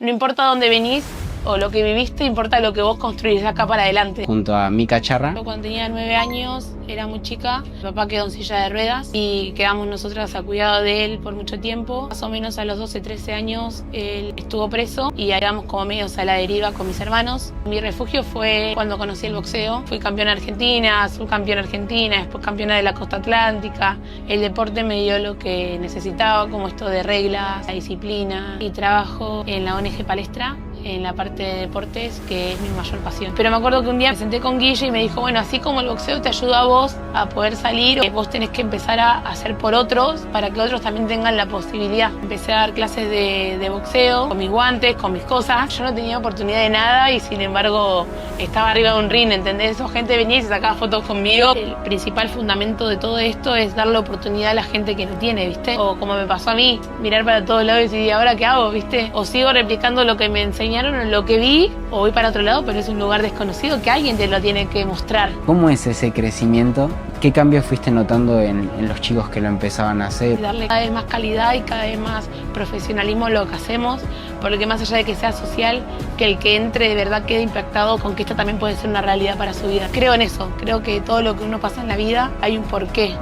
No importa dónde venís o lo que viviste, importa lo que vos construís de acá para adelante. Junto a Mica Charra. Yo cuando tenía 9 años, era muy chica, mi papá quedó en silla de ruedas y quedamos nosotras a cuidado de él por mucho tiempo. Más o menos a los 12, 13 años él estuvo preso y quedamos como medios a la deriva con mis hermanos. Mi refugio fue cuando conocí el boxeo. Fui campeona argentina, subcampeona argentina, después campeona de la costa atlántica. El deporte me dio lo que necesitaba, como esto de reglas, la disciplina, y trabajo en la ONG Palestra, en la parte de deportes, que es mi mayor pasión. Pero me acuerdo que un día me senté con Guille y me dijo, bueno, así como el boxeo te ayuda a vos a poder salir, vos tenés que empezar a hacer por otros para que otros también tengan la posibilidad. Empecé a dar clases de boxeo, con mis guantes, con mis cosas. Yo no tenía oportunidad de nada y sin embargo estaba arriba de un ring, ¿entendés? Esa gente venía y se sacaba fotos conmigo. El principal fundamento de todo esto es darle oportunidad a la gente que no tiene, ¿viste? O como me pasó a mí, mirar para todos lados y decir, ¿y ahora qué hago, viste? O sigo replicando lo que me enseñaron, lo que vi, o voy para otro lado, pero es un lugar desconocido que alguien te lo tiene que mostrar. ¿Cómo es ese crecimiento? ¿Qué cambios fuiste notando en los chicos que lo empezaban a hacer? Darle cada vez más calidad y cada vez más profesionalismo a lo que hacemos, porque más allá de que sea social, que el que entre de verdad quede impactado con que esto también puede ser una realidad para su vida. Creo en eso, creo que todo lo que uno pasa en la vida hay un porqué,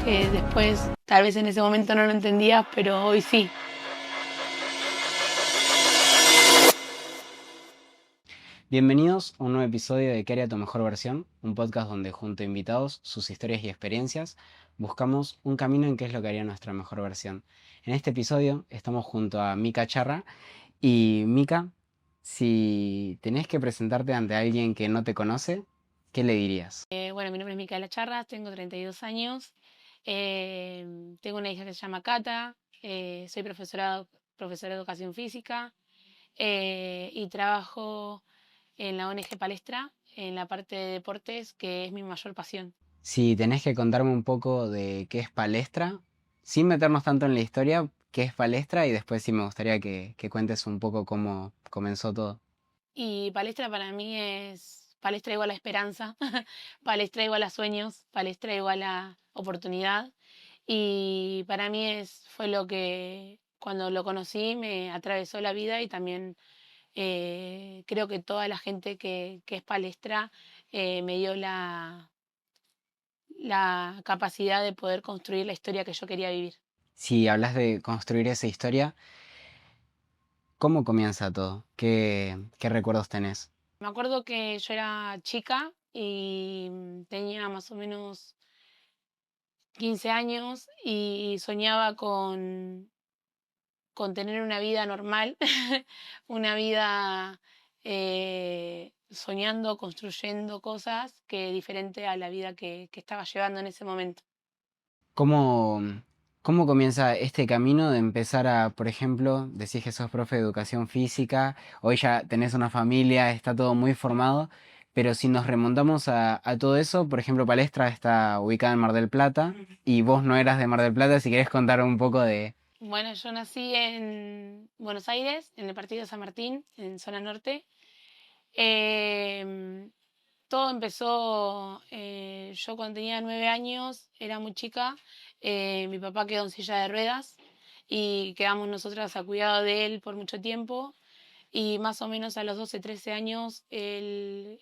que después tal vez en ese momento no lo entendías, pero hoy sí. Bienvenidos a un nuevo episodio de ¿Qué haría tu mejor versión? Un podcast donde junto a invitados, sus historias y experiencias, buscamos un camino en qué es lo que haría nuestra mejor versión. En este episodio estamos junto a Mica Charra. Y Mica, si tenés que presentarte ante alguien que no te conoce, ¿qué le dirías? Bueno, mi nombre es Micaela Charras, tengo 32 años, tengo una hija que se llama Cata, soy profesora de educación física y trabajo en la ONG Palestra, en la parte de deportes, que es mi mayor pasión. Si tenés que contarme un poco de qué es Palestra, sin meternos tanto en la historia, qué es Palestra y después sí me gustaría que cuentes un poco cómo comenzó todo. Y Palestra para mí es, Palestra igual a esperanza, Palestra igual a sueños, Palestra igual a oportunidad. Y para mí fue lo que cuando lo conocí me atravesó la vida y también creo que toda la gente que es Palestra me dio la capacidad de poder construir la historia que yo quería vivir. Si hablas de construir esa historia, ¿cómo comienza todo? ¿Qué recuerdos tenés? Me acuerdo que yo era chica y tenía más o menos 15 años y soñaba con tener una vida normal, una vida soñando, construyendo cosas que diferente a la vida que estaba llevando en ese momento. ¿Cómo, cómo comienza este camino de empezar a, por ejemplo, decís que sos profe de educación física, hoy ya tenés una familia, está todo muy formado, pero si nos remontamos a todo eso, por ejemplo, Palestra está ubicada en Mar del Plata y vos no eras de Mar del Plata, si querés contar un poco de... Bueno, yo nací en Buenos Aires, en el partido de San Martín, en zona norte. Em, Todo empezó, yo cuando tenía 9 años, era muy chica, mi papá quedó en silla de ruedas y quedamos nosotras a cuidado de él por mucho tiempo y más o menos a los 12, 13 años él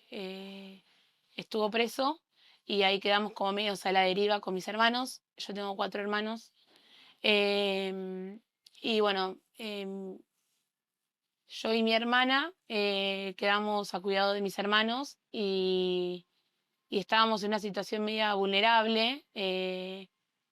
estuvo preso y ahí quedamos como medios a la deriva con mis hermanos, yo tengo 4 hermanos em, y bueno, yo y mi hermana quedamos a cuidado de mis hermanos y estábamos en una situación media vulnerable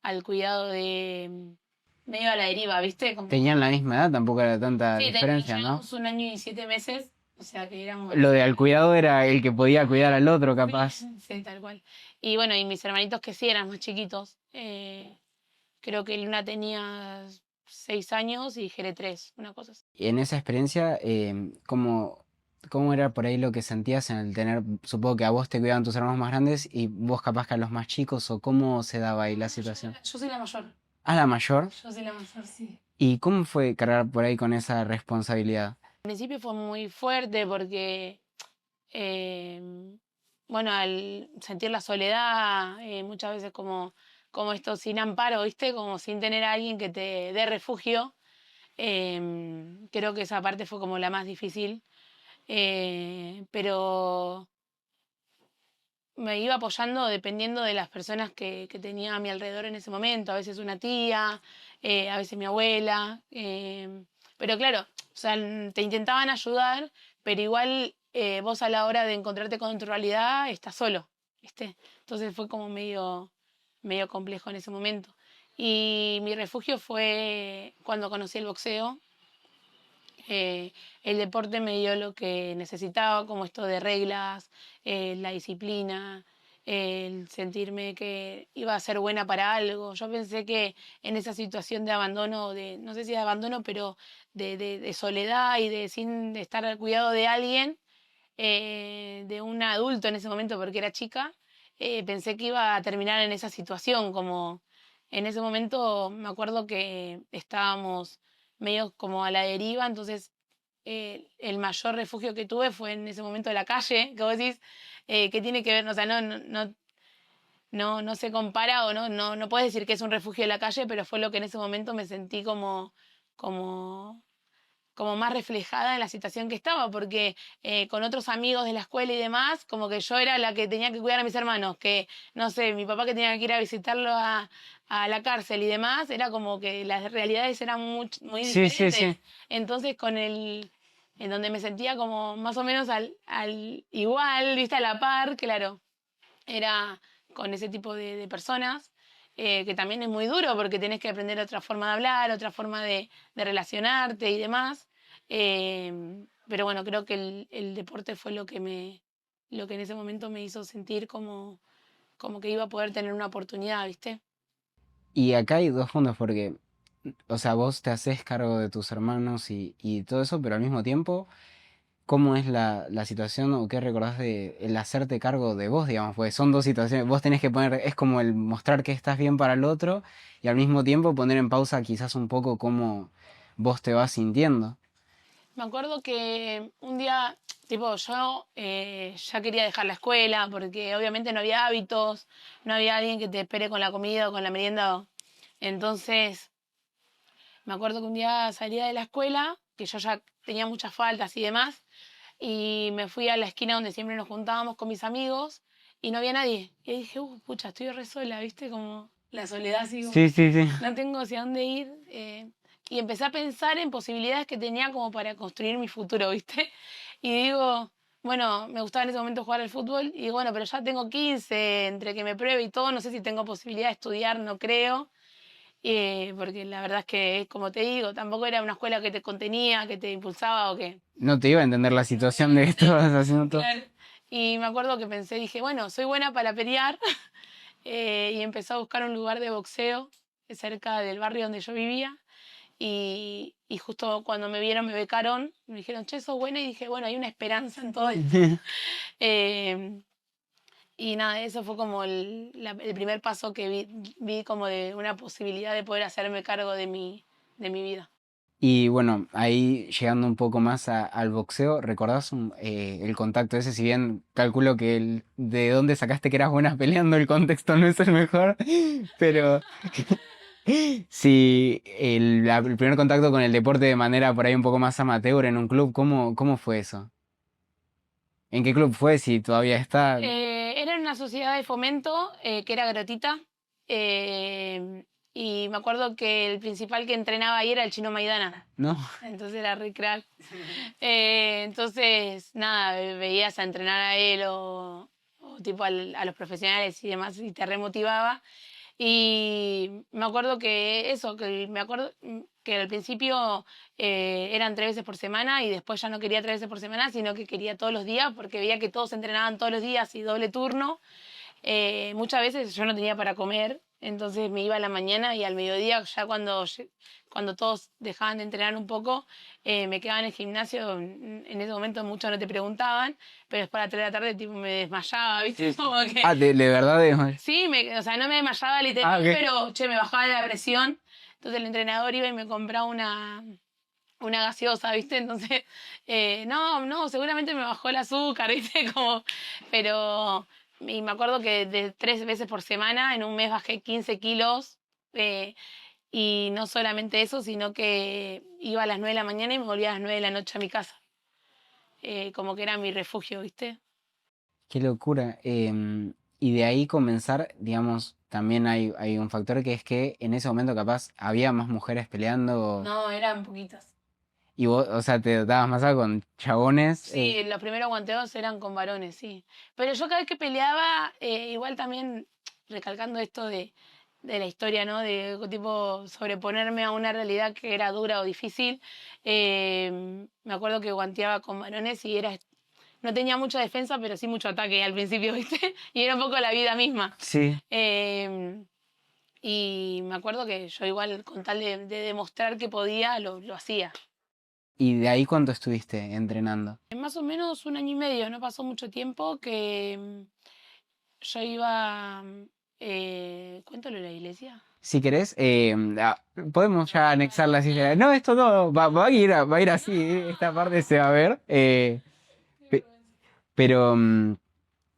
al cuidado medio a la deriva, ¿viste? Como, Tenían la misma edad, tampoco era tanta sí, diferencia, ¿no? llevamos 1 año y 7 meses, o sea que éramos... Lo de al cuidado era el que podía cuidar al otro, capaz. Sí, sí, tal cual. Y bueno, y mis hermanitos que sí eran más chiquitos, creo que Luna tenía 6 años y Jere 3, una cosa así. Y en esa experiencia, ¿cómo era por ahí lo que sentías en el tener, supongo que a vos te cuidaban tus hermanos más grandes y vos capaz que a los más chicos, o cómo se daba ahí la situación? Yo soy la mayor. ¿A la mayor? Yo soy la mayor, sí. ¿Y cómo fue cargar por ahí con esa responsabilidad? Al principio fue muy fuerte porque, eh, bueno, al sentir la soledad, muchas veces como esto sin amparo, ¿viste? Como sin tener a alguien que te dé refugio. Creo que esa parte fue como la más difícil, pero me iba apoyando dependiendo de las personas que tenía a mi alrededor en ese momento, a veces una tía, a veces mi abuela, pero claro, o sea, te intentaban ayudar, pero igual vos a la hora de encontrarte con tu realidad estás solo, ¿viste? Entonces fue como medio complejo en ese momento. Y mi refugio fue cuando conocí el boxeo. El deporte me dio lo que necesitaba, como esto de reglas, la disciplina, el sentirme que iba a ser buena para algo. Yo pensé que en esa situación de abandono, no sé si de abandono, pero de soledad y de estar al cuidado de alguien, de un adulto en ese momento porque era chica, pensé que iba a terminar en esa situación, como en ese momento me acuerdo que estábamos medio como a la deriva, entonces el mayor refugio que tuve fue en ese momento la calle, que vos decís, que tiene que ver, o sea, no se compara o no puedes decir que es un refugio de la calle, pero fue lo que en ese momento me sentí como como más reflejada en la situación que estaba, porque con otros amigos de la escuela y demás, como que yo era la que tenía que cuidar a mis hermanos, que, no sé, mi papá que tenía que ir a visitarlo a la cárcel y demás, era como que las realidades eran muy Sí, sí, diferentes. sí. Entonces en donde me sentía como más o menos al igual, viste, a la par, claro, era con ese tipo de personas, que también es muy duro porque tenés que aprender otra forma de hablar, otra forma de relacionarte y demás. Pero bueno, creo que el deporte fue lo que en ese momento me hizo sentir como que iba a poder tener una oportunidad, ¿viste? Y acá hay dos puntos porque, o sea, vos te haces cargo de tus hermanos y todo eso, pero al mismo tiempo, ¿cómo es la situación o qué recordás de el hacerte cargo de vos, digamos? Pues son dos situaciones, vos tenés que poner, es como el mostrar que estás bien para el otro y al mismo tiempo poner en pausa quizás un poco cómo vos te vas sintiendo. Me acuerdo que un día, tipo, yo ya quería dejar la escuela porque obviamente no había hábitos, no había alguien que te espere con la comida o con la merienda. Entonces, me acuerdo que un día salía de la escuela, que yo ya tenía muchas faltas y demás, y me fui a la esquina donde siempre nos juntábamos con mis amigos y no había nadie. Y dije, pucha, estoy re sola, ¿viste? Como la soledad así como, Sí, sí, sí. no tengo hacia dónde ir. Y empecé a pensar en posibilidades que tenía como para construir mi futuro, ¿viste? Y digo, bueno, me gustaba en ese momento jugar al fútbol, y digo, bueno, pero ya tengo 15 entre que me pruebe y todo, no sé si tengo posibilidad de estudiar, no creo. Porque la verdad es que, como te digo, tampoco era una escuela que te contenía, que te impulsaba o que... No te iba a entender la situación de que estabas haciendo todo. Claro. Y me acuerdo que pensé, dije, bueno, soy buena para pelear, y empecé a buscar un lugar de boxeo cerca del barrio donde yo vivía. Y justo cuando me vieron, me becaron, me dijeron, che, sos buena, y dije, bueno, hay una esperanza en todo esto. Eh, y nada, eso fue como el primer paso que vi como de una posibilidad de poder hacerme cargo de mi vida. Y bueno, ahí llegando un poco más al boxeo, ¿recordás el contacto ese? Si bien calculo que el de dónde sacaste que eras buena peleando, el contexto no es el mejor, pero si el primer contacto con el deporte de manera por ahí un poco más amateur en un club, ¿cómo fue eso? ¿En qué club fue? Si todavía está, Era en una sociedad de fomento, que era gratuita. Y me acuerdo que el principal que entrenaba ahí era el Chino Maidana. ¿no? Entonces era re crack. Entonces, nada, veías a entrenar a él o tipo a los profesionales y demás y te remotivaba. Y me acuerdo que eso, me acuerdo que al principio eran 3 veces por semana y después ya no quería 3 veces por semana, sino que quería todos los días porque veía que todos entrenaban todos los días y doble turno. Muchas veces yo no tenía para comer, entonces me iba a la mañana y al mediodía, ya cuando todos dejaban de entrenar un poco, me quedaba en el gimnasio. En ese momento muchos no te preguntaban, pero después a las 3 de la tarde tipo, me desmayaba, ¿viste? Sí. Como que, Ah, de verdad sí, o sea, no me desmayaba literal, Ah, ok. pero che, me bajaba la presión. Entonces el entrenador iba y me compraba una gaseosa, ¿viste? Entonces, no, seguramente me bajó el azúcar, ¿viste? Como, pero, y me acuerdo que de 3 veces por semana, en un mes bajé 15 kilos. eh, Y no solamente eso, sino que iba a las 9 de la mañana y me volvía a las 9 de la noche a mi casa. Como que era mi refugio, ¿viste? Qué locura. Y de ahí comenzar, digamos, también hay un factor que es que en ese momento capaz había más mujeres peleando No, eran poquitas. y vos, o sea, te dabas más con chabones. Sí, los primeros guanteos eran con varones, sí. Pero yo cada vez que peleaba, igual también recalcando esto de la historia, ¿no? De tipo sobreponerme a una realidad que era dura o difícil. Me acuerdo que guanteaba con varones y no tenía mucha defensa, pero sí mucho ataque al principio, ¿viste? Y era un poco la vida misma. Sí. Eh, y me acuerdo que yo igual con tal de demostrar que podía, lo hacía. ¿Y de ahí cuánto estuviste entrenando? En más o menos 1 año y medio, no pasó mucho tiempo que yo iba. ¿Cuéntalo de la iglesia? Si querés, podemos ya anexar las ideas. No, esto no, va a ir así, esta parte se va a ver. Pe- pero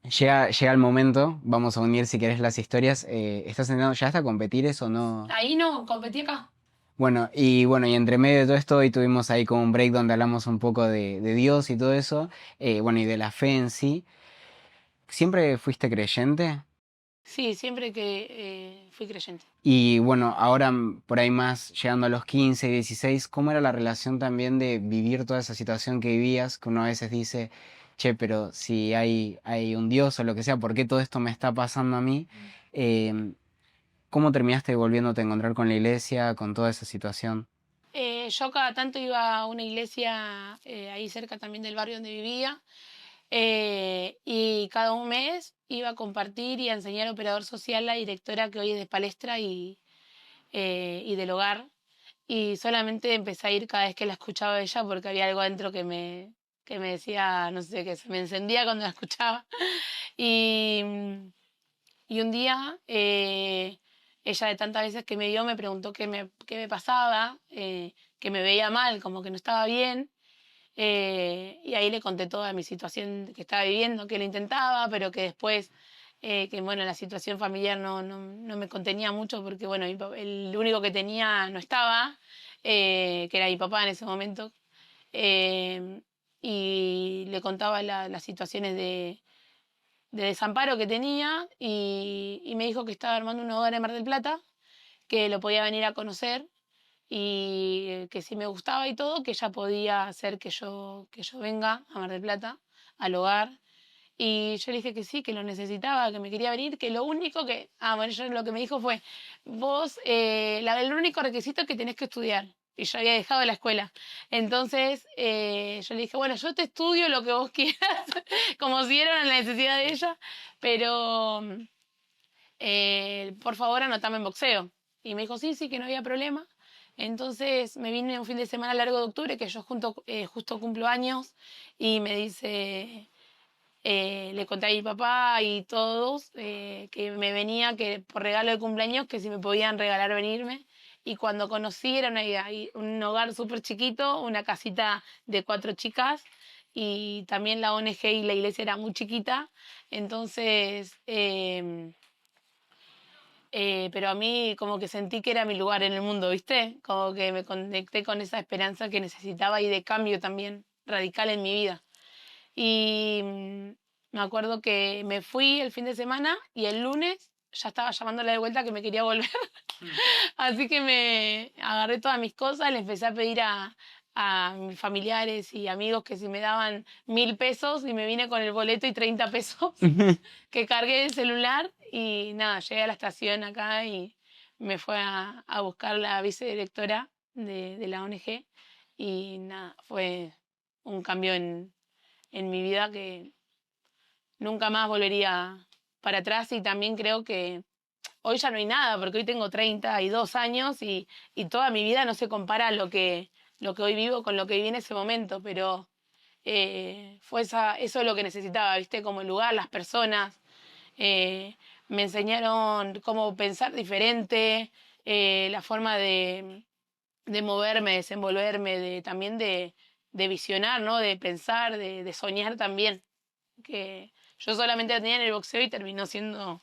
llega el momento, vamos a unir si querés las historias. ¿Estás entrenando ya hasta competir eso o no? Ahí no, competí acá. Bueno, y entre medio de todo esto, hoy tuvimos ahí como un break donde hablamos un poco de Dios y todo eso, bueno, y de la fe en sí. ¿Siempre fuiste creyente? Sí, siempre que fui creyente. Y bueno, ahora por ahí más, llegando a los 15, 16, ¿cómo era la relación también de vivir toda esa situación que vivías? Que uno a veces dice, che, pero si hay un Dios o lo que sea, ¿por qué todo esto me está pasando a mí? Em, ¿Cómo terminaste volviéndote a encontrar con la iglesia, con toda esa situación? Yo cada tanto iba a una iglesia ahí cerca también del barrio donde vivía. Y cada un mes iba a compartir y a enseñar operador social la directora que hoy es de Palestra y del hogar. Y solamente empecé a ir cada vez que la escuchaba ella porque había algo adentro que me decía, no sé, que se me encendía cuando la escuchaba. Y, y un día ella de tantas veces que me dio me preguntó qué me pasaba, que me veía mal, como que no estaba bien. Y ahí le conté toda mi situación que estaba viviendo, que lo intentaba, pero que después, que bueno, la situación familiar no me contenía mucho porque, bueno, el único que tenía no estaba, que era mi papá en ese momento. eh, y le contaba las situaciones de desamparo que tenía y me dijo que estaba armando un hogar en Mar del Plata, que lo podía venir a conocer y que si me gustaba y todo, que ella podía hacer que yo venga a Mar del Plata, al hogar. Y yo le dije que sí, que lo necesitaba, que me quería venir, que lo único que... bueno, ella lo que me dijo fue, vos, el único requisito es que tenés que estudiar. Y yo había dejado la escuela. Entonces yo le dije, bueno, yo te estudio lo que vos quieras, como si era una necesidad de ella, pero por favor anotame en boxeo. Y me dijo, sí, sí, que no había problema. Entonces me vine un fin de semana largo de octubre, que yo justo cumplo años, y me dice, le conté a mi papá y todos que me venía, que por regalo de cumpleaños, que si me podían regalar venirme. Y cuando conocí era un hogar súper chiquito, una casita de 4 chicas, y también la ONG y la iglesia era muy chiquita. Entonces... pero a mí como que sentí que era mi lugar en el mundo, ¿viste? Como que me conecté con esa esperanza que necesitaba y de cambio también radical en mi vida. Y me acuerdo que me fui el fin de semana y el lunes ya estaba llamándole de vuelta que me quería volver. Así que me agarré todas mis cosas, le empecé a pedir a mis familiares y amigos que si me daban 1.000 pesos y me vine con el boleto y 30 pesos que cargué el celular y nada, llegué a la estación acá y me fue a buscar la vicedirectora de la ONG y nada, fue un cambio en mi vida que nunca más volvería para atrás y también creo que hoy ya no hay nada, porque hoy tengo 32 años y toda mi vida no se compara a lo que hoy vivo con lo que viví en ese momento, pero fue eso lo que necesitaba, ¿viste? Como el lugar, las personas, eh, me enseñaron cómo pensar diferente, la forma de moverme, desenvolverme, también de visionar, ¿no? De pensar, de soñar también, que yo solamente la tenía en el boxeo y terminó siendo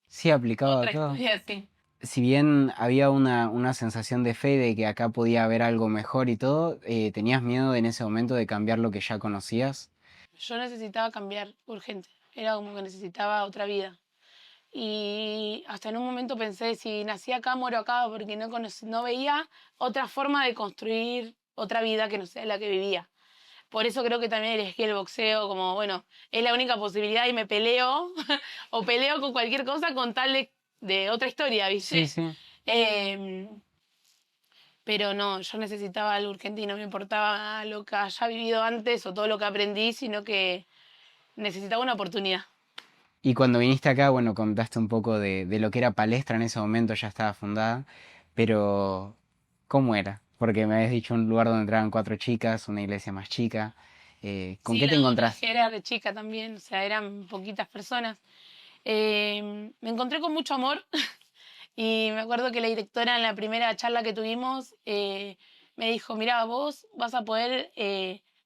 Sí, aplicado a otra todo. historia así. Si bien había una sensación de fe de que acá podía haber algo mejor y todo, ¿tenías miedo en ese momento de cambiar lo que ya conocías? Yo necesitaba cambiar urgente, era como que necesitaba otra vida. Y hasta en un momento pensé, si nací acá, muero acá, porque no veía otra forma de construir otra vida que no sea la que vivía. Por eso creo que también elegí el boxeo como, bueno, es la única posibilidad y me peleo, o peleo con cualquier cosa con tal de otra historia, Sí, ¿viste? sí. Eh, pero no, yo necesitaba algo urgente y no me importaba lo que haya vivido antes o todo lo que aprendí, sino que necesitaba una oportunidad. Y cuando viniste acá, bueno, contaste un poco de lo que era Palestra en ese momento, ya estaba fundada, pero ¿cómo era? Porque me habías dicho un lugar donde entraban 4 chicas, una iglesia más chica. ¿Con Sí, qué te la encontraste? ONG era de chica también, o sea, eran poquitas personas. Me encontré con mucho amor y me acuerdo que la directora en la primera charla que tuvimos me dijo, mira, vos vas a poder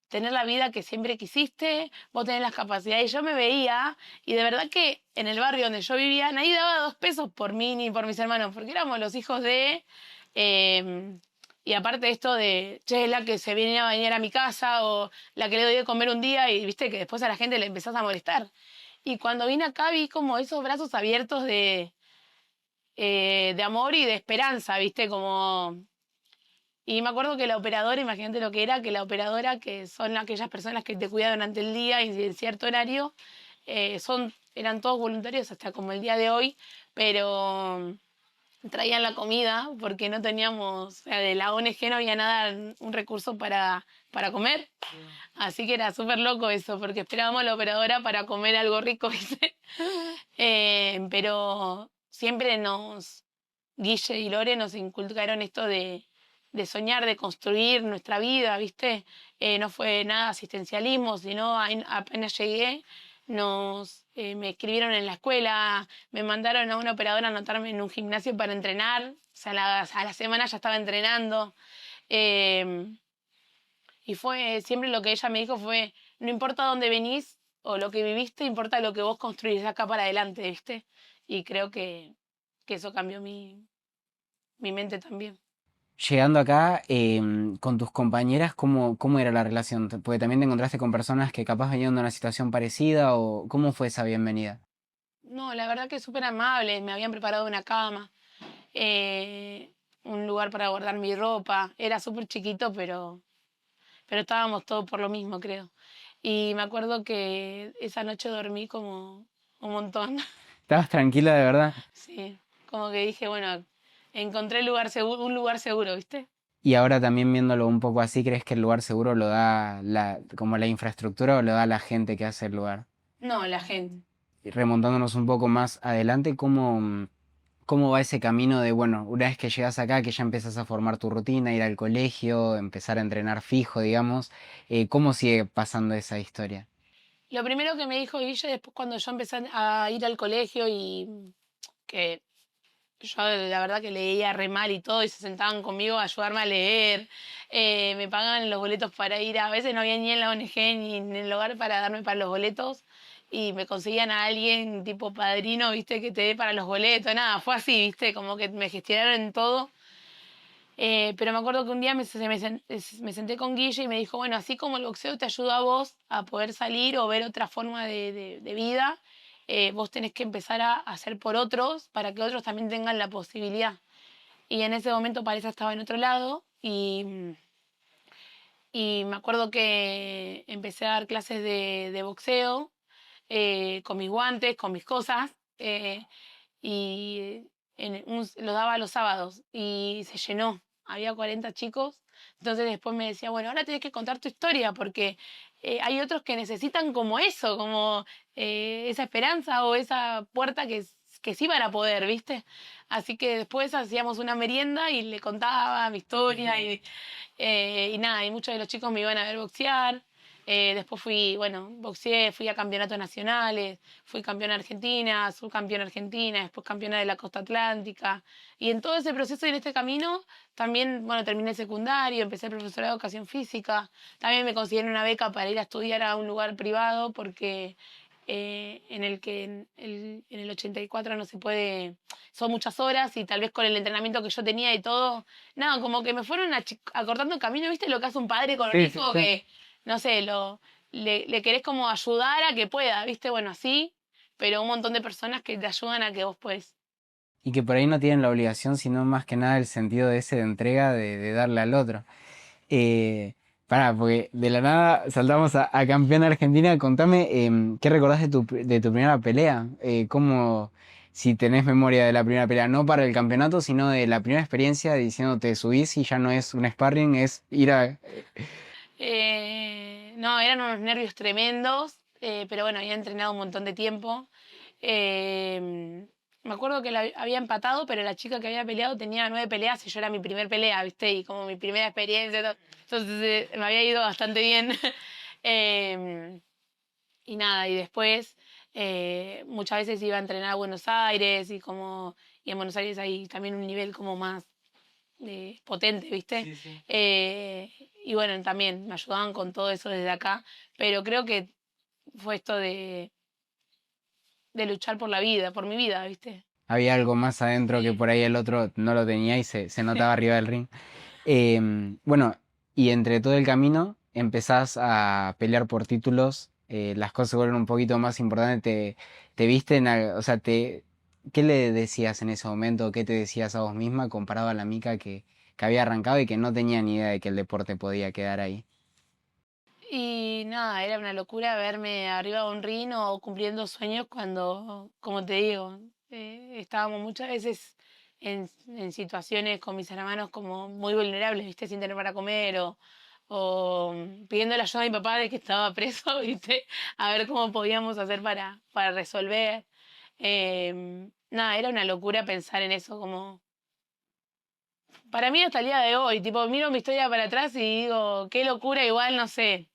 tener la vida que siempre quisiste, vos tenés las capacidades. Y yo me veía y de verdad que en el barrio donde yo vivía nadie daba 2 pesos por mí ni por mis hermanos, porque éramos los hijos de... eh, y aparte esto de, che, es la que se viene a bañar a mi casa o la que le doy de comer un día y viste que después a la gente le empezás a molestar. Y cuando vine acá vi como esos brazos abiertos de amor y de esperanza, ¿viste? Como... Y me acuerdo que la operadora, imagínate lo que era, que la operadora, que son aquellas personas que te cuidan durante el día y en cierto horario, eran todos voluntarios hasta como el día de hoy, pero traían la comida porque no teníamos, o sea, de la ONG no había nada, un recurso para comer. Así que era súper loco eso, porque esperábamos a la operadora para comer algo rico, ¿viste? Pero siempre Guille y Lore nos inculcaron esto de soñar, de construir nuestra vida, ¿viste? No fue nada asistencialismo, sino apenas llegué, me escribieron en la escuela, me mandaron a una operadora a anotarme en un gimnasio para entrenar, o sea, a la semana ya estaba entrenando. Eh, y siempre lo que ella me dijo fue, no importa dónde venís o lo que viviste, importa lo que vos construís acá para adelante, ¿viste? Y creo que eso cambió mi mente también. Llegando acá, con tus compañeras, ¿cómo era la relación? Porque también te encontraste con personas que capaz venían de una situación parecida o ¿cómo fue esa bienvenida? No, la verdad que súper amable, me habían preparado una cama, un lugar para guardar mi ropa, era súper chiquito, pero estábamos todos por lo mismo, creo. Y me acuerdo que esa noche dormí como un montón. ¿Estabas tranquila de verdad? Sí, como que dije, bueno, encontré el lugar seguro, un lugar seguro, ¿viste? Y ahora también viéndolo un poco así, ¿crees que el lugar seguro lo da como la infraestructura o lo da la gente que hace el lugar? No, la gente. Y remontándonos un poco más adelante, ¿cómo va ese camino de, bueno, una vez que llegas acá, que ya empiezas a formar tu rutina, ir al colegio, empezar a entrenar fijo, digamos, ¿cómo sigue pasando esa historia? Lo primero que me dijo Guille después cuando yo empecé a ir al colegio y que yo la verdad que leía re mal y todo y se sentaban conmigo a ayudarme a leer, me pagaban los boletos para ir, a veces no había ni en la ONG ni en el lugar para darme para los boletos y me conseguían a alguien tipo padrino, viste, que te dé para los boletos, nada, fue así, viste, como que me gestionaron todo. Pero me acuerdo que un día me senté con Guille y me dijo, bueno, así como el boxeo te ayuda a vos a poder salir o ver otra forma de vida, vos tenés que empezar a hacer por otros para que otros también tengan la posibilidad. Y en ese momento Palesa estaba en otro lado y me acuerdo que empecé a dar clases de boxeo con mis guantes, con mis cosas. Y lo daba los sábados y se llenó. Había 40 chicos. Entonces después me decía, bueno, ahora tenés que contar tu historia porque hay otros que necesitan como eso, como esa esperanza o esa puerta que sí van a poder, ¿viste? Así que después hacíamos una merienda y le contaba mi historia y nada, y muchos de los chicos me iban a ver boxear. Después boxeé, fui a campeonatos nacionales, fui campeona argentina, subcampeona argentina, después campeona de la costa atlántica. Y en todo ese proceso y en este camino también, bueno, terminé el secundario, empecé el profesorado de educación física, también me consiguieron una beca para ir a estudiar a un lugar privado porque en el que en el 84 no se puede, son muchas horas y tal vez con el entrenamiento que yo tenía y todo, nada, como que me fueron acortando el camino, ¿viste? Lo que hace un padre con un Sí, sí, hijo sí. que, no sé, le querés como ayudar a que pueda, ¿viste? Bueno, así, pero un montón de personas que te ayudan a que vos puedas. Y que por ahí no tienen la obligación, sino más que nada el sentido de ese de entrega de darle al otro. Eh, porque de la nada saltamos a campeón de Argentina. Contame, ¿qué recordás de tu primera pelea? ¿Cómo, si tenés memoria de la primera pelea, no para el campeonato, sino de la primera experiencia diciendo te subís y ya no es un sparring, es ir a... No, eran unos nervios tremendos, pero bueno, había entrenado un montón de tiempo. Eh, Me acuerdo que había empatado, pero la chica que había peleado tenía 9 peleas y yo era mi primer pelea, ¿viste? Y como mi primera experiencia, entonces me había ido bastante bien. Eh, y nada, y después muchas veces iba a entrenar a Buenos Aires y en Buenos Aires hay también un nivel como más potente, ¿viste? Sí, sí. Y bueno, también me ayudaban con todo eso desde acá, pero creo que fue esto de luchar por la vida, por mi vida, ¿viste? Había algo más adentro que Sí. por ahí el otro no lo tenía y se notaba arriba del ring. Bueno, y entre todo el camino empezás a pelear por títulos, las cosas se vuelven un poquito más importantes, te viste o sea, ¿qué le decías en ese momento? ¿Qué te decías a vos misma comparado a la Mica que había arrancado y que no tenía ni idea de que el deporte podía quedar ahí? Y nada, era una locura verme arriba de un ring o cumpliendo sueños cuando, como te digo, estábamos muchas veces en situaciones con mis hermanos como muy vulnerables, ¿viste? Sin tener para comer o pidiendo la ayuda a mi papá de que estaba preso, ¿viste? A ver cómo podíamos hacer para resolver. Nada, era una locura pensar en eso, como para mí hasta el día de hoy, tipo, miro mi historia para atrás y digo, qué locura, igual, no sé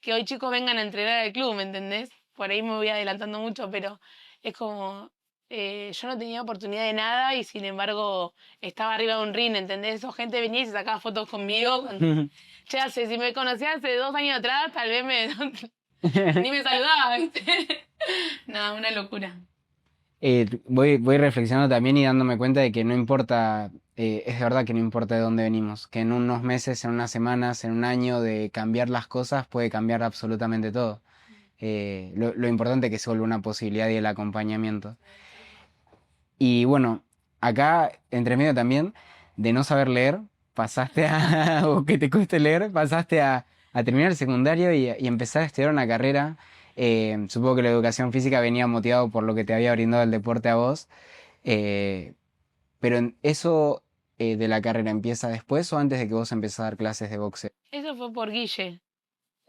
que hoy chicos vengan a entrenar al club, ¿me entendés? Por ahí me voy adelantando mucho, pero es como, yo no tenía oportunidad de nada y sin embargo estaba arriba de un ring, ¿entendés? Esa gente venía y se sacaba fotos conmigo. Che, si me conocía hace 2 años atrás, tal vez ni me saludaba, ¿viste? No, una locura. Voy reflexionando también y dándome cuenta de que no importa, es de verdad que no importa de dónde venimos, que en unos meses, en unas semanas, en un año de cambiar las cosas puede cambiar absolutamente todo. Lo importante es que se vuelva una posibilidad y el acompañamiento. Y bueno, acá entre medio también de no saber leer, pasaste a, o que te cueste leer, pasaste a terminar el secundario y empezar a estudiar una carrera. Supongo que la educación física venía motivado por lo que te había brindado el deporte a vos. Eh, pero eso de la carrera empieza después o antes de que vos empezás a dar clases de boxeo. Eso fue por Guille.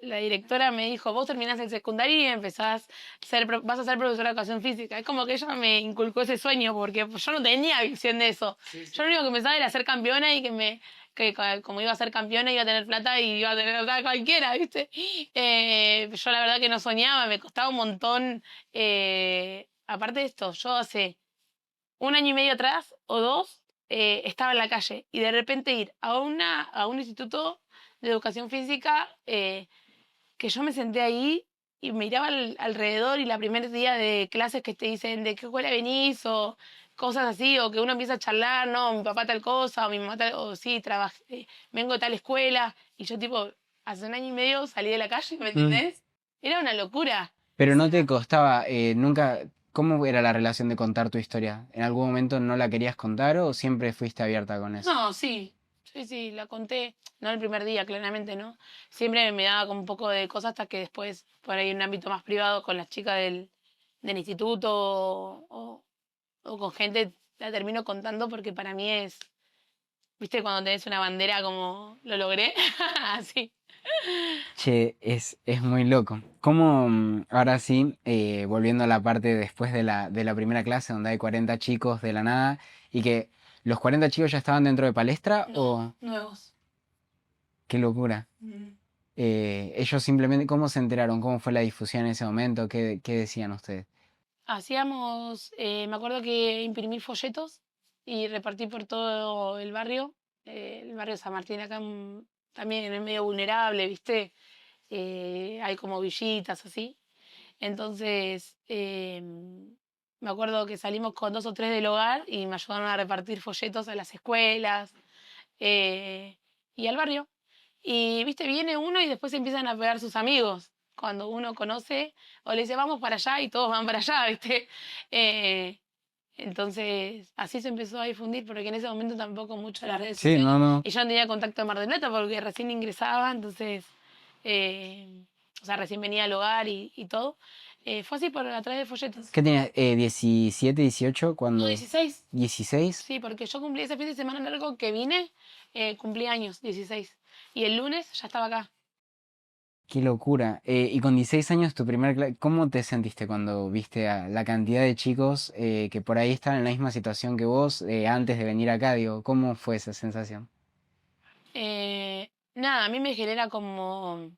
La directora me dijo, vos terminás el secundario y vas a ser profesora de educación física. Es como que ella me inculcó ese sueño, porque yo no tenía visión de eso. Sí, sí. Yo lo único que pensaba era ser campeona y como iba a ser campeona iba a tener plata y iba a tener plata cualquiera, ¿viste? Yo la verdad que no soñaba, me costaba un montón. Aparte de esto, yo hace 1 año y medio atrás o 2 estaba en la calle y de repente ir a un instituto de educación física, que yo me senté ahí y miraba alrededor y la primer día de clases que te dicen de qué escuela venís o cosas así, o que uno empieza a charlar, no, mi papá tal cosa, o mi mamá tal, o sí, trabajé, vengo de tal escuela, y yo tipo, hace 1 año y medio salí de la calle, ¿me Mm. entendés? Era una locura. Pero no te costaba nunca, ¿cómo era la relación de contar tu historia? ¿En algún momento no la querías contar o siempre fuiste abierta con eso? No, sí, sí, la conté, no el primer día, claramente, ¿no? Siempre me daba como un poco de cosas hasta que después, por ahí en un ámbito más privado, con las chicas del instituto o con gente, la termino contando porque para mí es, viste, cuando tenés una bandera como lo logré, así. Che, es muy loco. ¿Cómo, ahora sí, volviendo a la parte después de la primera clase donde hay 40 chicos de la nada y que los 40 chicos ya estaban dentro de palestra No, o nuevos. qué locura? Mm. Ellos simplemente, ¿cómo se enteraron? ¿Cómo fue la difusión en ese momento? ¿Qué decían ustedes? Hacíamos, me acuerdo que imprimí folletos y repartí por todo el barrio San Martín acá también es medio vulnerable, ¿viste? Hay como villitas así. Entonces, me acuerdo que salimos con 2 o 3 del hogar y me ayudaron a repartir folletos a las escuelas y al barrio. Y, viste, viene uno y después empiezan a pegar sus amigos. Cuando uno conoce o le dice vamos para allá y todos van para allá, ¿viste? Eh, entonces, así se empezó a difundir, porque en ese momento tampoco mucho las redes Sí, no, sociales. no. Y yo no tenía contacto de Mar del Plata porque recién ingresaba, entonces, eh, o sea, recién venía al hogar y todo. Fue así por a través de folletos. ¿Qué tenías? ¿17, 18? No, Cuando... 16. ¿16? Sí, porque yo cumplí ese fin de semana largo que vine, cumplí años, 16. Y el lunes ya estaba acá. Qué locura. Y con 16 años, ¿cómo te sentiste cuando viste a la cantidad de chicos que por ahí están en la misma situación que vos antes de venir acá? Digo, ¿cómo fue esa sensación? Nada, a mí me genera como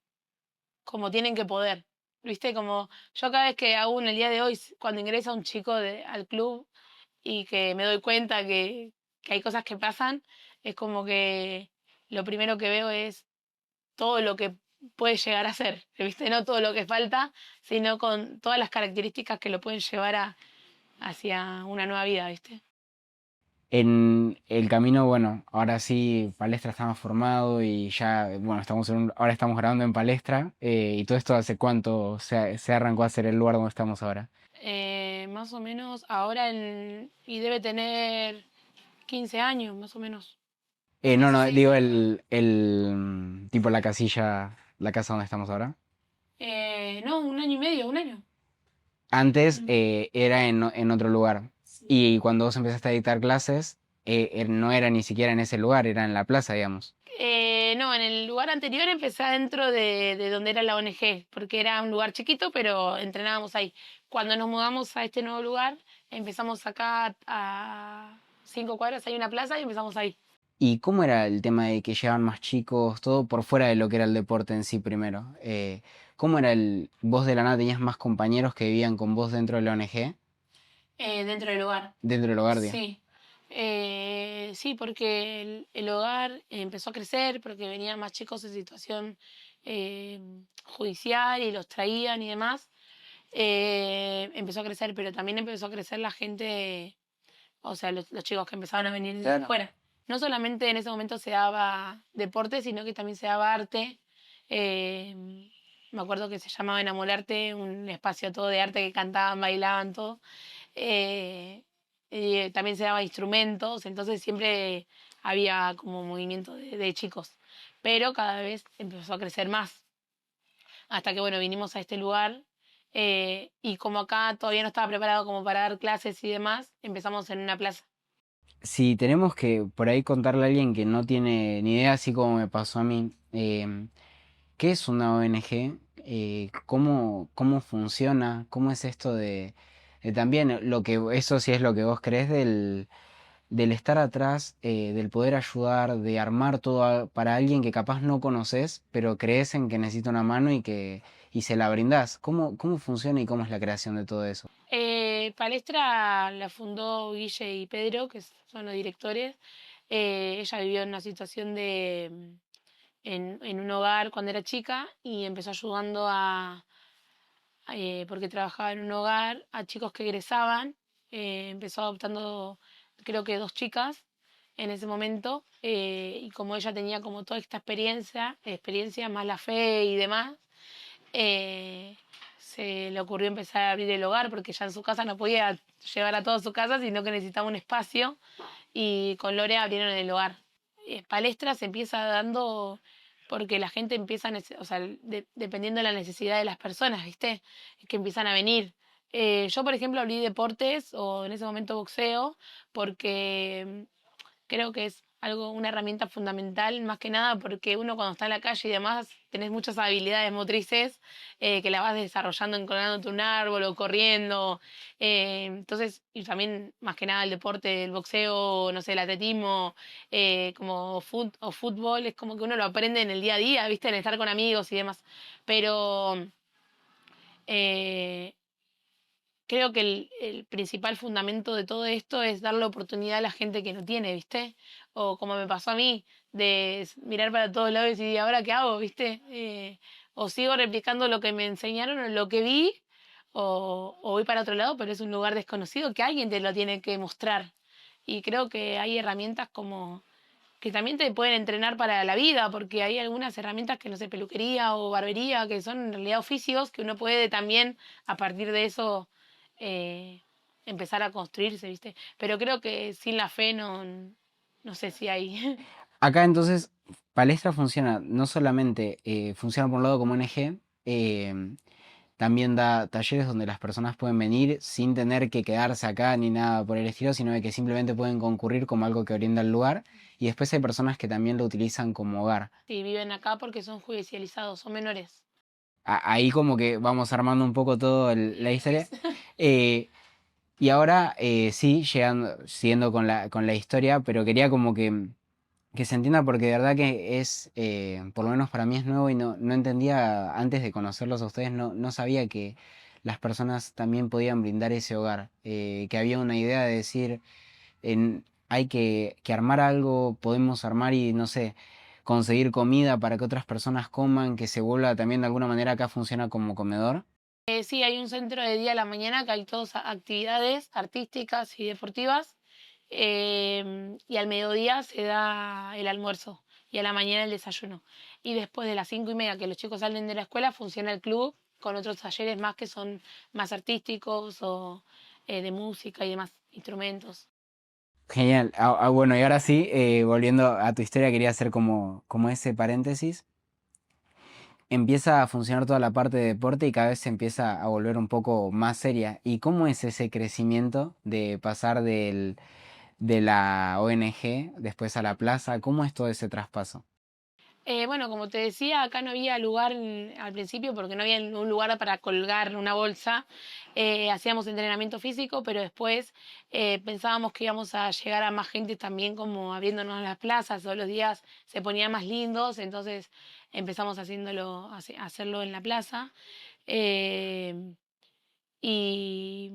tienen que poder. ¿Viste? Como yo cada vez que aún el día de hoy, cuando ingresa un chico al club y que me doy cuenta que hay cosas que pasan, es como que lo primero que veo es todo lo que puede llegar a ser, ¿viste? No todo lo que falta, sino con todas las características que lo pueden llevar hacia una nueva vida, ¿viste? En el camino, bueno, ahora sí, Palestra está más formado y ya, bueno, ahora estamos grabando en Palestra. ¿Y todo esto hace cuánto se arrancó a hacer el lugar donde estamos ahora? Más o menos ahora y debe tener 15 años, más o menos. No, no, 16 digo años. tipo la casilla, la casa donde estamos ahora. No, un año y medio, un año. Antes era en otro lugar. Sí. Y cuando vos empezaste a dictar clases, no era ni siquiera en ese lugar, era en la plaza, digamos. No, en el lugar anterior empecé adentro de donde era la ONG, porque era un lugar chiquito, pero entrenábamos ahí. Cuando nos mudamos a este nuevo lugar, empezamos acá a 5 cuadras, hay una plaza y empezamos ahí. ¿Y cómo era el tema de que llegaban más chicos, todo por fuera de lo que era el deporte en sí primero? ¿Cómo era vos de la nada tenías más compañeros que vivían con vos dentro de la ONG, Dentro del hogar. dentro del hogar, digo? Sí. Sí, porque el hogar empezó a crecer, porque venían más chicos en situación eh, judicial y los traían y demás. Empezó a crecer, pero también empezó a crecer la gente, o sea, los chicos que empezaban a venir de Claro. afuera. No solamente en ese momento se daba deporte, sino que también se daba arte. Eh, Me acuerdo que se llamaba Enamorarte, un espacio todo de arte que cantaban, bailaban, todo. Eh, y también se daba instrumentos, entonces siempre había como movimiento de chicos. Pero cada vez empezó a crecer más. Hasta que, bueno, vinimos a este lugar y como acá todavía no estaba preparado como para dar clases y demás, empezamos en una plaza. Si tenemos que por ahí contarle a alguien que no tiene ni idea, así como me pasó a mí, ¿qué es una ONG? ¿Cómo funciona? ¿Cómo es esto de también eso sí es lo que vos crees del estar atrás, del poder ayudar, de armar todo para alguien que capaz no conoces, pero crees en que necesita una mano y se la brindás? ¿Cómo funciona y cómo es la creación de todo eso? Palestra la fundó Guille y Pedro, que son los directores. Ella vivió en una situación en un hogar cuando era chica y empezó ayudando porque trabajaba en un hogar, a chicos que egresaban. Empezó adoptando, creo que 2 chicas en ese momento, y como ella tenía como toda esta experiencia más la fe y demás, eh, se le ocurrió empezar a abrir el hogar porque ya en su casa no podía llevar a toda su casa, sino que necesitaba un espacio y con Lore abrieron el hogar. Palestra se empieza dando porque la gente empieza, o sea, dependiendo de la necesidad de las personas, ¿viste? Que empiezan a venir. Yo, por ejemplo, abrí deportes o en ese momento boxeo porque creo que es una herramienta fundamental, más que nada porque uno cuando está en la calle y demás, tenés muchas habilidades motrices que las vas desarrollando encolándote un árbol o corriendo. Entonces, y también más que nada el deporte, el boxeo, no sé, el atletismo, como o fútbol, es como que uno lo aprende en el día a día, ¿viste? En estar con amigos y demás. Pero eh, creo que el principal fundamento de todo esto es darle oportunidad a la gente que no tiene, ¿viste? O como me pasó a mí, de mirar para todos lados y decir, ¿ahora qué hago? ¿Viste? O sigo replicando lo que me enseñaron o lo que vi, o voy para otro lado, pero es un lugar desconocido que alguien te lo tiene que mostrar. Y creo que hay herramientas como que también te pueden entrenar para la vida, porque hay algunas herramientas que no sé, peluquería o barbería, que son en realidad oficios que uno puede también a partir de eso eh, empezar a construirse, ¿viste? Pero creo que sin la fe no sé si hay. Acá entonces, Palestra funciona, no solamente funciona por un lado como ONG, también da talleres donde las personas pueden venir sin tener que quedarse acá ni nada por el estilo, sino de que simplemente pueden concurrir como algo que brinda el lugar. Y después hay personas que también lo utilizan como hogar. Si viven acá porque son judicializados, son menores. Ahí como que vamos armando un poco todo la historia. Es. Eh, y ahora sí, llegando, siguiendo con la historia, pero quería como que se entienda porque de verdad que es, por lo menos para mí es nuevo y no entendía antes de conocerlos a ustedes, no sabía que las personas también podían brindar ese hogar, que había una idea de decir, hay que armar algo, podemos armar y no sé, conseguir comida para que otras personas coman, que se vuelva también de alguna manera acá funciona como comedor. Sí, hay un centro de día a la mañana que hay todas actividades artísticas y deportivas. Y al mediodía se da el almuerzo y a la mañana el desayuno. Y después de las 5:30 que los chicos salen de la escuela, funciona el club con otros talleres más que son más artísticos o de música y demás instrumentos. Genial. Bueno, y ahora sí, volviendo a tu historia, quería hacer como ese paréntesis. Empieza a funcionar toda la parte de deporte y cada vez se empieza a volver un poco más seria. ¿Y cómo es ese crecimiento de pasar de la ONG después a la plaza? ¿Cómo es todo ese traspaso? Bueno, como te decía, acá no había lugar al principio porque no había un lugar para colgar una bolsa. Hacíamos entrenamiento físico, pero después pensábamos que íbamos a llegar a más gente también como abriéndonos las plazas, todos los días se ponían más lindos, entonces empezamos hacerlo en la plaza. Eh, y,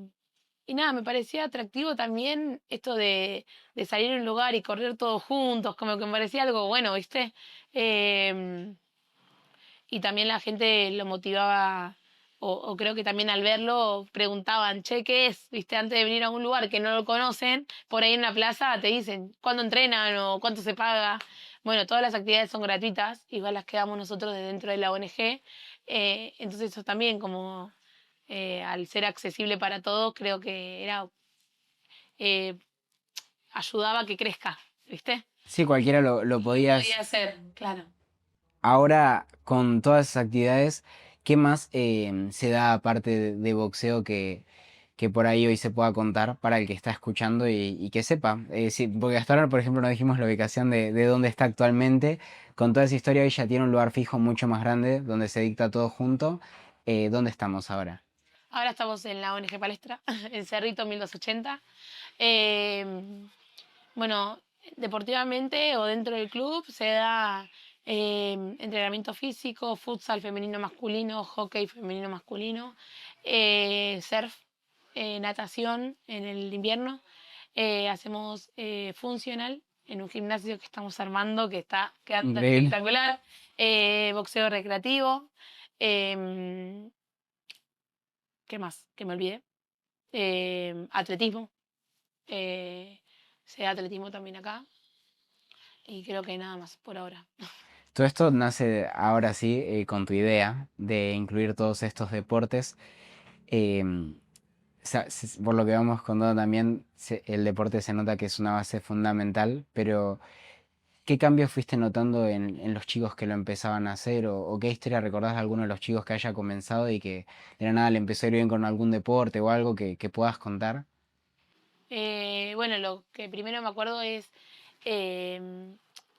y nada, me parecía atractivo también esto de salir a un lugar y correr todos juntos, como que me parecía algo bueno, ¿viste? Em, y también la gente lo motivaba, o creo que también al verlo preguntaban, che, ¿qué es? ¿Viste? Antes de venir a un lugar que no lo conocen, por ahí en la plaza te dicen cuándo entrenan o cuánto se paga. Bueno, todas las actividades son gratuitas, igual las que damos nosotros de dentro de la ONG. Entonces eso también como al ser accesible para todos, creo que eh, ayudaba a que crezca, ¿viste? Sí, cualquiera lo Lo podías. podía hacer, claro. Ahora, con todas esas actividades, ¿qué más se da aparte de boxeo que por ahí hoy se pueda contar para el que está escuchando y que sepa? Sí, porque hasta ahora, por ejemplo, no dijimos la ubicación de dónde está actualmente. Con toda esa historia, hoy ya tiene un lugar fijo mucho más grande donde se dicta todo junto. ¿Dónde estamos ahora? Ahora estamos en la ONG Palestra, en Cerrito 1280. Eh, bueno, deportivamente o dentro del club se da entrenamiento físico, futsal femenino masculino, hockey femenino masculino, surf, natación en el invierno. Hacemos funcional en un gimnasio que estamos armando que está quedando Increíble. espectacular. Boxeo recreativo. em, ¿Qué más? Que me olvidé. Atletismo. Eh, Se da atletismo también acá. Y creo que nada más por ahora. Todo esto nace ahora sí con tu idea de incluir todos estos deportes. Em, por lo que vamos contando también, el deporte se nota que es una base fundamental, pero ¿qué cambios fuiste notando en los chicos que lo empezaban a hacer? O qué historia recordás de alguno de los chicos que haya comenzado y que de la nada le empezó a ir bien con algún deporte o algo que puedas contar? Bueno, lo que primero me acuerdo es, eh,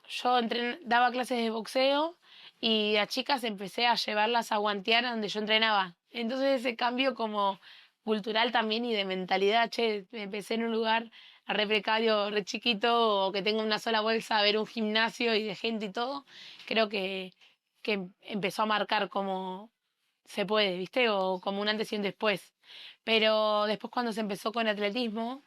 yo daba clases de boxeo y a chicas empecé a llevarlas a guantear a donde yo entrenaba. Entonces ese cambio como cultural también y de mentalidad, che, empecé en un lugar re precario, re chiquito, o que tengo una sola bolsa a ver un gimnasio y de gente y todo, creo que empezó a marcar como se puede, ¿viste? O como un antes y un después. Pero después cuando se empezó con atletismo,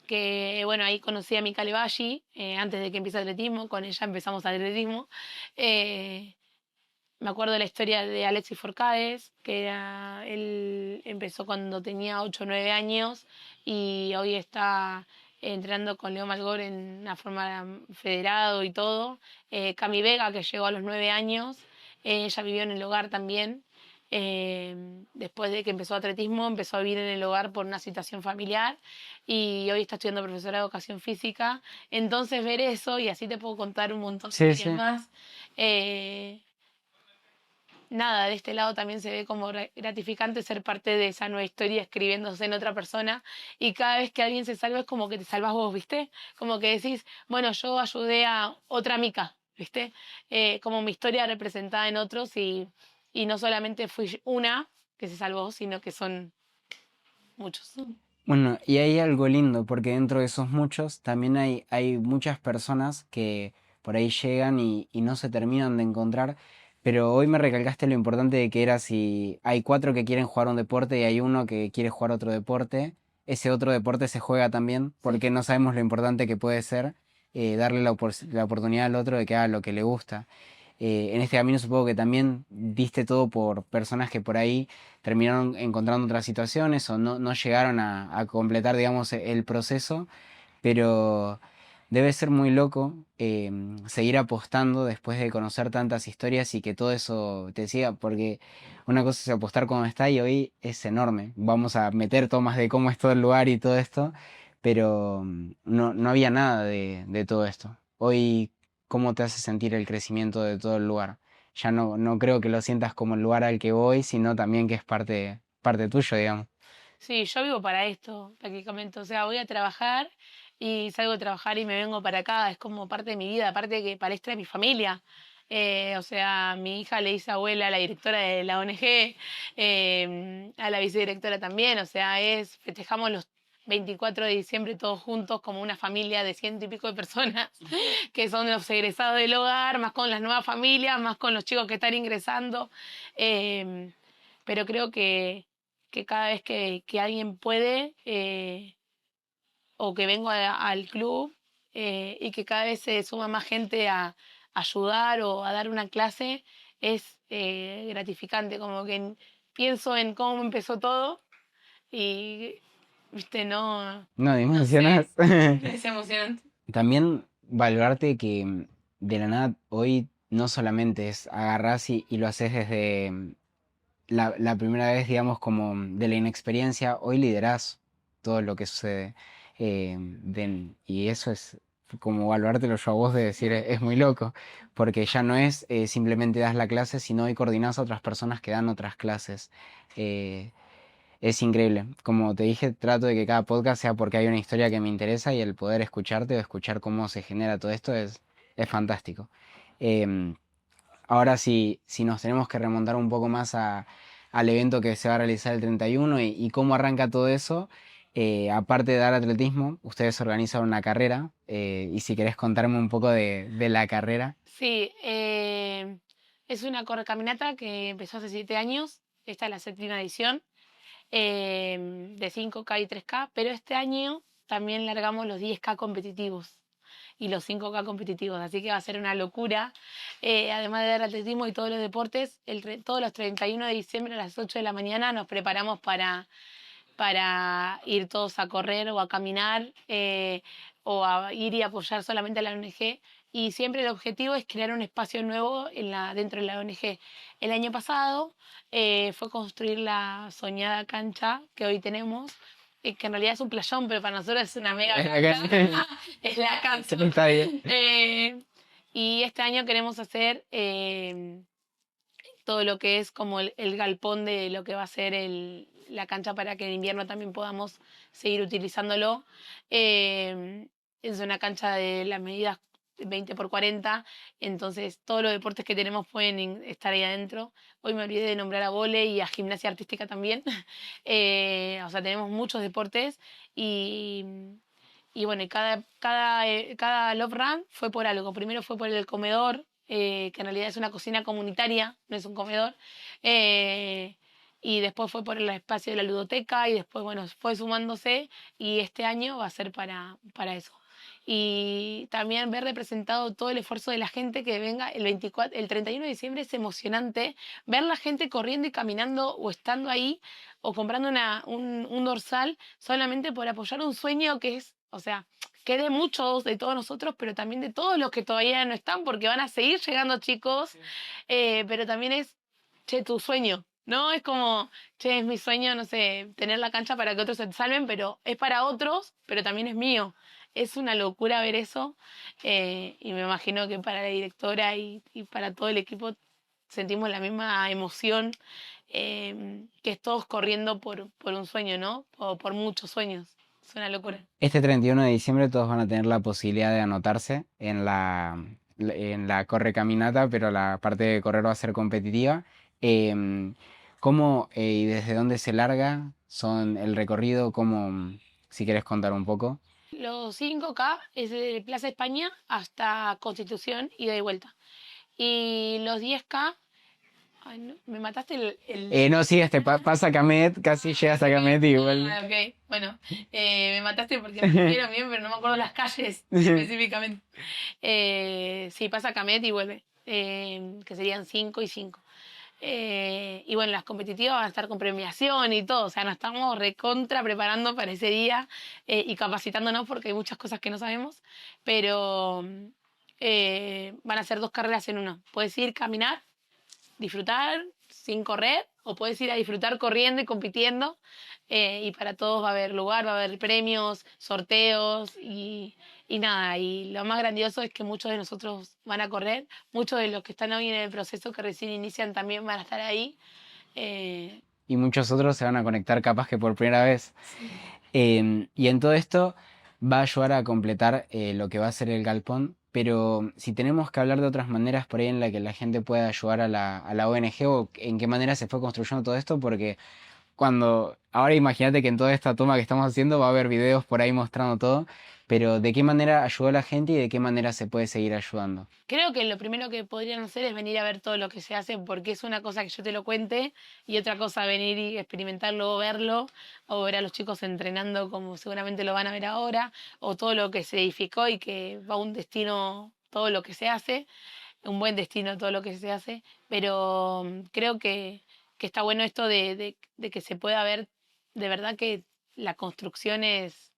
que bueno, ahí conocí a Micaela Valli, antes de que empiece atletismo, con ella empezamos atletismo. eh, Me acuerdo de la historia de Alexis Forcades, él empezó cuando tenía 8 o 9 años y hoy está entrenando con Leo Malgor en una forma federado y todo. Cami Vega, que llegó a los 9 años, ella vivió en el hogar también. Después de que empezó atletismo, empezó a vivir en el hogar por una situación familiar y hoy está estudiando profesora de educación física. Entonces ver eso, y así te puedo contar un montón de Sí, historias sí. más. Nada, de este lado también se ve como gratificante ser parte de esa nueva historia escribiéndose en otra persona y cada vez que alguien se salva es como que te salvas vos, ¿viste? Como que decís, bueno, yo ayudé a otra Mica, ¿viste? Como mi historia representada en otros y no solamente fui una que se salvó, sino que son muchos. Bueno, y hay algo lindo, porque dentro de esos muchos también hay muchas personas que por ahí llegan y no se terminan de encontrar, pero hoy me recalcaste lo importante de que era si hay cuatro que quieren jugar un deporte y hay uno que quiere jugar otro deporte, ese otro deporte se juega también, porque no sabemos lo importante que puede ser darle la oportunidad al otro de que haga lo que le gusta. En este camino supongo que también diste todo por personas que por ahí terminaron encontrando otras situaciones o no llegaron a completar, digamos, el proceso, pero debe ser muy loco seguir apostando después de conocer tantas historias y que todo eso te siga, porque una cosa es apostar cuando está y hoy es enorme. Vamos a meter tomas de cómo es todo el lugar y todo esto, pero no había nada de todo esto. Hoy, ¿cómo te hace sentir el crecimiento de todo el lugar? Ya no creo que lo sientas como el lugar al que voy, sino también que es parte tuyo, digamos. Sí, yo vivo para esto, prácticamente. O sea, voy a trabajar y salgo de trabajar y me vengo para acá. Es como parte de mi vida, aparte que palestra de mi familia. O sea, mi hija le dice abuela a la directora de la ONG, a la vicedirectora también. O sea, festejamos los 24 de diciembre todos juntos como una familia de 100 y pico de personas que son los egresados del hogar, más con las nuevas familias, más con los chicos que están ingresando. Pero creo que cada vez que alguien puede o que vengo al club y que cada vez se suma más gente a ayudar o a dar una clase, es gratificante, como que pienso en cómo empezó todo y, viste, No no sé, dimensionas. es emocionante. También valorarte que de la nada hoy no solamente es agarrás y lo haces desde la primera vez, digamos, como de la inexperiencia, hoy liderás todo lo que sucede. Y eso es como valorártelo yo a vos de decir, es muy loco, porque ya no es simplemente das la clase, sino hoy coordinás a otras personas que dan otras clases. Eh, es increíble. Como te dije, trato de que cada podcast sea porque hay una historia que me interesa y el poder escucharte o escuchar cómo se genera todo esto es fantástico. Em, Ahora sí, si nos tenemos que remontar un poco más al evento que se va a realizar el 31 y cómo arranca todo eso, aparte de dar atletismo, ustedes organizan una carrera y si querés contarme un poco de la carrera. Sí, es una caminata que empezó hace 7 años, esta es la séptima edición. De 5K y 3K, pero este año también largamos los 10K competitivos y los 5K competitivos, así que va a ser una locura. Además de dar atletismo y todos los deportes, todos los 31 de diciembre a las 8 de la mañana nos preparamos para ir todos a correr o a caminar o a ir y apoyar solamente a la ONG. Y siempre el objetivo es crear un espacio nuevo dentro de la ONG. El año pasado fue construir la soñada cancha que hoy tenemos, que en realidad es un playón, pero para nosotros es una mega cancha. Es la cancha. Está bien. Y este año queremos hacer todo lo que es como el galpón de lo que va a ser la cancha para que en invierno también podamos seguir utilizándolo. Es una cancha de las medidas 20 por 40, entonces todos los deportes que tenemos pueden estar ahí adentro. Hoy me olvidé de nombrar a vóley y a gimnasia artística también. O sea, tenemos muchos deportes y, y bueno, y cada Love Run fue por algo. Primero fue por el comedor, que en realidad es una cocina comunitaria, no es un comedor. eh, y después fue por el espacio de la ludoteca y después, bueno, fue sumándose y este año va a ser para eso. y también ver representado todo el esfuerzo de la gente que venga el 24, el 31 de diciembre es emocionante, ver la gente corriendo y caminando o estando ahí o comprando un dorsal solamente por apoyar un sueño que es, o sea, que de muchos, de todos nosotros, pero también de todos los que todavía no están, porque van a seguir llegando chicos, pero también es, che, tu sueño, ¿no? Es como, che, es mi sueño, no sé, tener la cancha para que otros se salven, pero es para otros, pero también es mío. Es una locura ver eso, y me imagino que para la directora y para todo el equipo sentimos la misma emoción, que es todos corriendo por un sueño, ¿no? O por muchos sueños. Es una locura. Este 31 de diciembre todos van a tener la posibilidad de anotarse en la corre caminata, pero la parte de correr va a ser competitiva. Em, ¿Cómo y desde dónde se larga? ¿Son el recorrido? ¿Cómo, si quieres contar un poco? Los 5K es de Plaza España hasta Constitución, ida y vuelta. Y los 10K, ay, no, me mataste No, sí, pasa Camet, casi llegas a Camet y igual. Ok, bueno, me mataste porque me dijeron bien, pero no me acuerdo las calles específicamente. Sí, pasa Camet y vuelve, que serían 5 y 5. Y bueno, las competitivas van a estar con premiación y todo, o sea, nos estamos recontra preparando para ese día, y capacitándonos porque hay muchas cosas que no sabemos, pero van a ser 2 carreras en una. Puedes ir caminar, disfrutar sin correr, o puedes ir a disfrutar corriendo y compitiendo, y para todos va a haber lugar, va a haber premios, sorteos y nada, y lo más grandioso es que muchos de nosotros van a correr, muchos de los que están hoy en el proceso que recién inician también van a estar ahí. eh, Y muchos otros se van a conectar capaz que por primera vez. sí. Y en todo esto va a ayudar a completar lo que va a ser el galpón, pero si tenemos que hablar de otras maneras por ahí en la que la gente pueda ayudar a la ONG o en qué manera se fue construyendo todo esto, porque ahora imagínate que en toda esta toma que estamos haciendo va a haber videos por ahí mostrando todo, pero de qué manera ayudó a la gente y de qué manera se puede seguir ayudando. Creo que lo primero que podrían hacer es venir a ver todo lo que se hace, porque es una cosa que yo te lo cuente y otra cosa venir y experimentarlo o verlo, o ver a los chicos entrenando como seguramente lo van a ver ahora, o todo lo que se edificó y que va a un destino, todo lo que se hace, un buen destino todo lo que se hace, pero creo que está bueno esto de que se pueda ver de verdad que la construcción es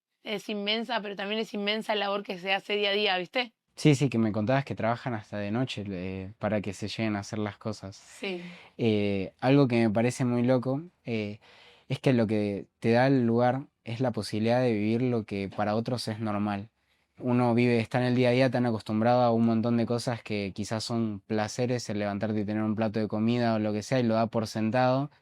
inmensa, pero también es inmensa la labor que se hace día a día, ¿viste? Sí, sí, que me contabas que trabajan hasta de noche para que se lleguen a hacer las cosas. Sí. Algo que me parece muy loco es que lo que te da el lugar es la posibilidad de vivir lo que para otros es normal. Uno vive, está en el día a día tan acostumbrado a un montón de cosas que quizás son placeres, el levantarte y tener un plato de comida o lo que sea, y lo da por sentado,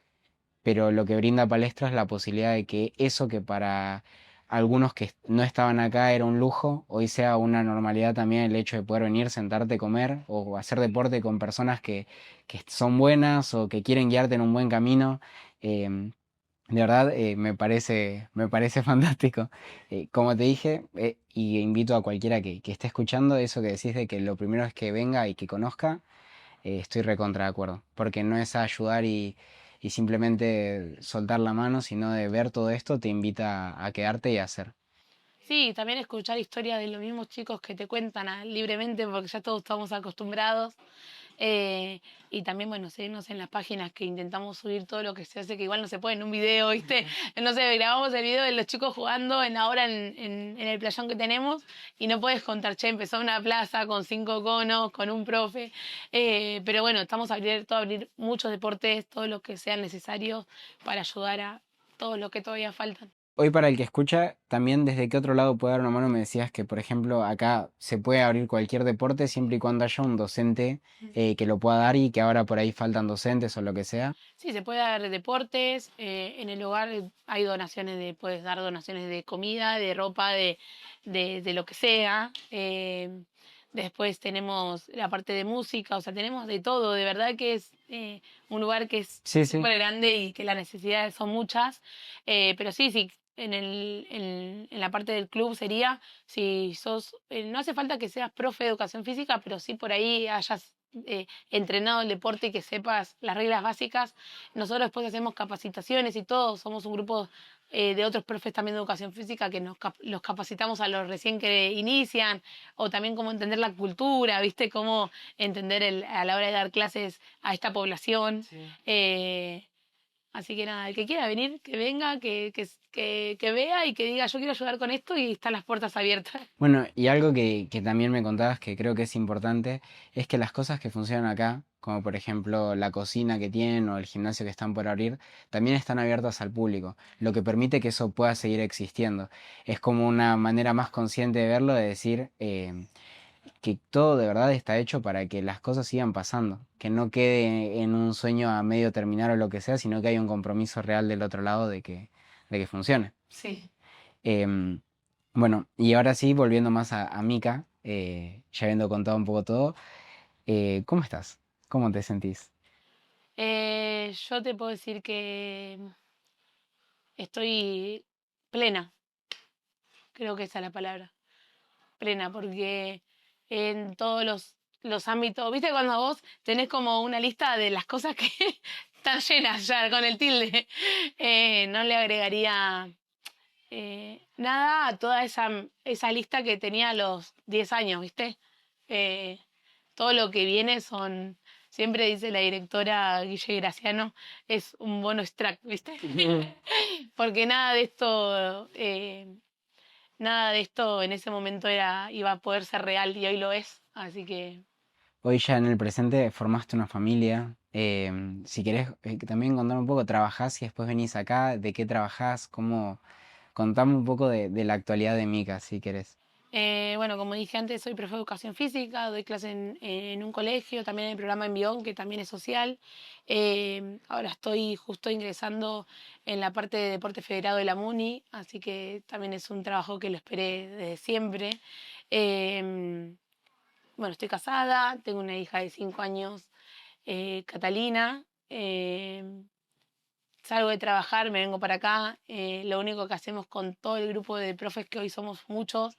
pero lo que brinda Palestra es la posibilidad de que eso que para algunos que no estaban acá era un lujo, hoy sea una normalidad también el hecho de poder venir, sentarte, comer o hacer deporte con personas que son buenas o que quieren guiarte en un buen camino. Em, de verdad, me parece fantástico. Como te dije, y invito a cualquiera que esté escuchando eso que decís de que lo primero es que venga y que conozca, estoy recontra de acuerdo, porque no es ayudar y simplemente soltar la mano, sino de ver todo esto te invita a quedarte y a hacer. Sí, también escuchar historias de los mismos chicos que te cuentan libremente, porque ya todos estamos acostumbrados. Y también, bueno, seguirnos en las páginas que intentamos subir todo lo que se hace, que igual no se puede en un video, ¿viste? No sé, grabamos el video de los chicos jugando ahora en el playón que tenemos y no puedes contar, che, empezó una plaza con 5 conos, con un profe. Pero bueno, estamos abiertos a abrir muchos deportes, todos los que sean necesarios para ayudar a todos los que todavía faltan. Hoy para el que escucha, también desde qué otro lado puede dar una mano, me decías que, por ejemplo, acá se puede abrir cualquier deporte siempre y cuando haya un docente que lo pueda dar y que ahora por ahí faltan docentes o lo que sea. Sí, se puede dar deportes, en el hogar hay donaciones puedes dar donaciones de comida, de ropa, de lo que sea. Después tenemos la parte de música, o sea, tenemos de todo, de verdad que es un lugar que es Sí, sí. súper grande y que las necesidades son muchas. Pero sí, sí, en la parte del club sería, si sos, no hace falta que seas profe de educación física, pero sí por ahí hayas entrenado el deporte y que sepas las reglas básicas. Nosotros después hacemos capacitaciones y todo, somos un grupo de otros profes también de educación física que los capacitamos a los recién que inician, o también cómo entender la cultura, ¿viste? Cómo entender a la hora de dar clases a esta población. Sí. Así que nada, el que quiera venir, que venga, que vea y que diga yo quiero ayudar con esto y están las puertas abiertas. Bueno, y algo que también me contabas que creo que es importante es que las cosas que funcionan acá, como por ejemplo la cocina que tienen o el gimnasio que están por abrir, también están abiertas al público, lo que permite que eso pueda seguir existiendo. Es como una manera más consciente de verlo, de decir que todo de verdad está hecho para que las cosas sigan pasando, que no quede en un sueño a medio terminar o lo que sea, sino que hay un compromiso real del otro lado de que funcione. Sí. Em, bueno, y ahora sí, volviendo más a Mika, ya habiendo contado un poco todo, ¿cómo estás? ¿Cómo te sentís? Yo te puedo decir que estoy plena, creo que esa es la palabra, plena, porque en todos los ámbitos, ¿viste? Cuando vos tenés como una lista de las cosas que están llenas ya con el tilde, no le agregaría nada a toda esa lista que tenía a los 10 años, ¿viste? Eh, todo lo que viene siempre dice la directora Guille Graciano, es un bonus track, ¿viste? Porque nada de esto en ese momento iba a poder ser real y hoy lo es, así que... Hoy ya en el presente formaste una familia. Si querés también contar un poco, ¿trabajás y después venís acá? ¿De qué trabajás? ¿Cómo? Contame un poco de la actualidad de Mika, si querés. Bueno, como dije antes, soy profe de educación física, doy clase en un colegio, también en el programa Envión, que también es social. Ahora estoy justo ingresando en la parte de deporte federado de la MUNI, así que también es un trabajo que lo esperé desde siempre. Eh, bueno, estoy casada, tengo una hija de 5 años, Catalina. Salgo de trabajar, me vengo para acá. Lo único que hacemos con todo el grupo de profes, que hoy somos muchos,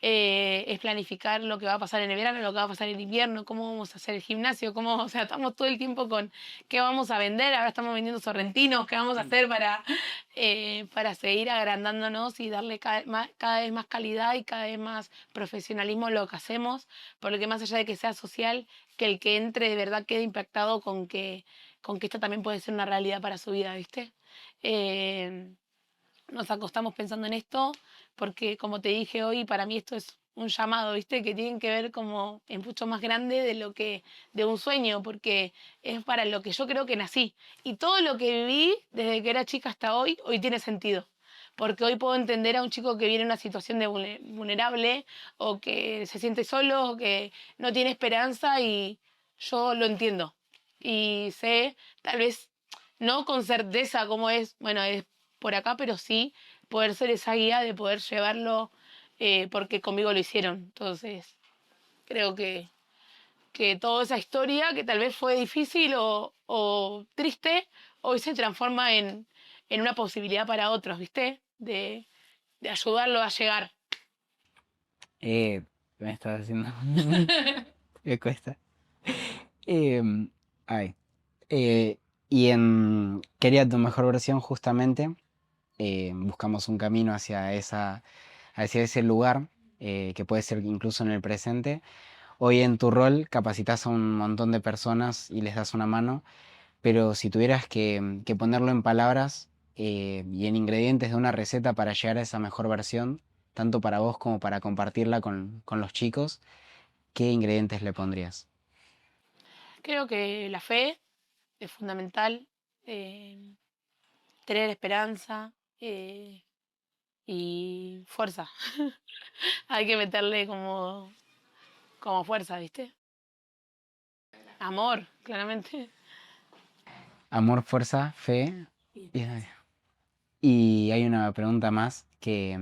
es planificar lo que va a pasar en el verano, lo que va a pasar en el invierno, cómo vamos a hacer el gimnasio, o sea, estamos todo el tiempo con qué vamos a vender, ahora estamos vendiendo sorrentinos, qué vamos a hacer para seguir agrandándonos y darle cada vez más calidad y cada vez más profesionalismo a lo que hacemos, porque más allá de que sea social, que el que entre de verdad quede impactado con que esto también puede ser una realidad para su vida, ¿viste? Nos acostamos pensando en esto porque, como te dije hoy, para mí esto es un llamado, ¿viste? Que tiene que ver como es mucho más grande de un sueño, porque es para lo que yo creo que nací. Y todo lo que viví desde que era chica hasta hoy tiene sentido. Porque hoy puedo entender a un chico que viene en una situación de vulnerable o que se siente solo o que no tiene esperanza y yo lo entiendo. Y sé, tal vez no con certeza cómo es, bueno, es por acá, pero sí poder ser esa guía de poder llevarlo porque conmigo lo hicieron. Entonces, creo que toda esa historia, que tal vez fue difícil o triste, hoy se transforma en una posibilidad para otros, ¿viste? De ayudarlo a llegar. Me estás haciendo... Me cuesta. Em, ay. Y en Quería tu mejor versión, justamente, buscamos un camino hacia ese lugar, que puede ser incluso en el presente. Hoy en tu rol capacitas a un montón de personas y les das una mano, pero si tuvieras que ponerlo en palabras y en ingredientes de una receta para llegar a esa mejor versión, tanto para vos como para compartirla con los chicos, ¿qué ingredientes le pondrías? Creo que la fe es fundamental, eh, tener esperanza y fuerza. Hay que meterle como fuerza, ¿viste? Amor, claramente. Amor, fuerza, fe. Y hay una pregunta más que